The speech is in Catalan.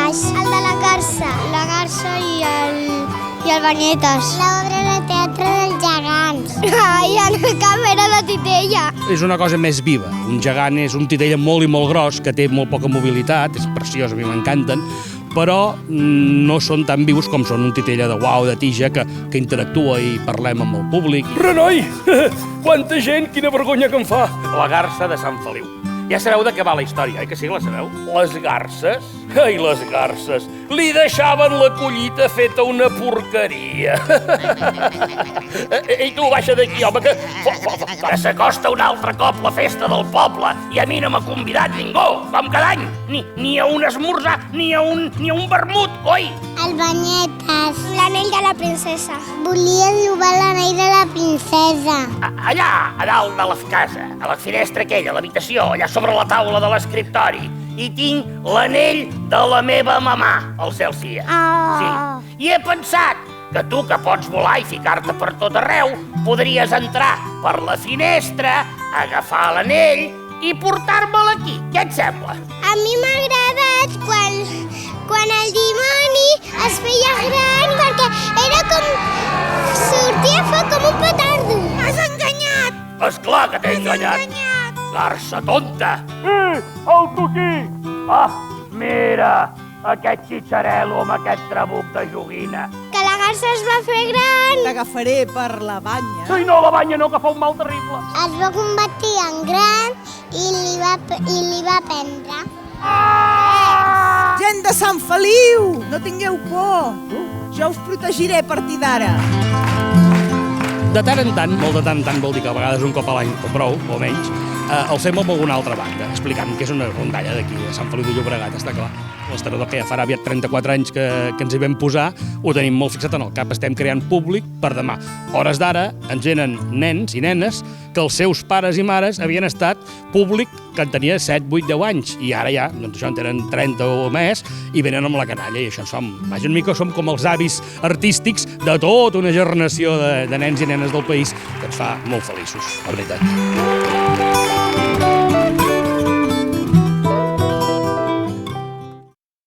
Banyetes. El de la garça. La garça i el Banyetes. L'obra de teatre dels gegants. I el cap era la titella. És una cosa més viva. Un gegant és un titella molt i molt gros, que té molt poca mobilitat, és preciós, a mi m'encanten, però no són tan vius com són un titella de guau, de tija, que interactua i parlem amb el públic. Renoi! Quanta gent, quina vergonya que em fa! La garça de Sant Feliu. Ja sabeu de què va la història, que sí que la sabeu? Les garces? Ai, les garces! Li deixaven la collita feta una porqueria. Ei, tu, baixa d'aquí, home, que s'acosta un altre cop la festa del poble i a mi no m'ha convidat ningú, com cada any. Ni a un esmorzar, ni a un vermut, oi? El Banyetes. L'anell de la princesa. Volia jugar l'anell de la princesa. Allà, a dalt de la casa, a la finestra aquella, a l'habitació, allà sobre la taula de l'escriptori, i tinc l'anell de la meva mamà, el Celsia. Sí. I he pensat que tu, que pots volar i ficar-te per tot arreu, podries entrar per la finestra, agafar l'anell i portar-me'l aquí. Què et sembla? A mi m'ha agradat quan el dimoni es feia gran perquè era com... sortia foc com un petardo. M'has enganyat! Esclar que t'he enganyat! Garça tonta! Alto aquí! Ah, mira! Aquest xitxarel·lo amb aquest trabuc de joguina. Que la garça es va fer gran. T'agafaré per la banya. Ai, no, la banya no, que fa un mal terrible. Es va convertir en gran i li va prendre. Gent de Sant Feliu, no tingueu por. Jo us protegiré a partir d'ara. De tant en tant, molt de tant en tant vol dir que a vegades un cop a l'any o prou, o menys, el fem amb alguna altra banda, explicant que és una rondalla d'aquí, de Sant Feliu de Llobregat, està clar. L'estrenador que ja farà aviat 34 anys que ens hi vam posar, ho tenim molt fixat en el cap, estem creant públic per demà. Hores d'ara ens venen nens i nenes que els seus pares i mares havien estat públic que en tenia 7, 8, 10 anys, i ara ja, doncs això en tenen 30 o més, i venen amb la canalla, i això som, vaja, una mica som com els avis artístics de tota una generació de nens i nenes del país, que ens fa molt feliços, la veritat.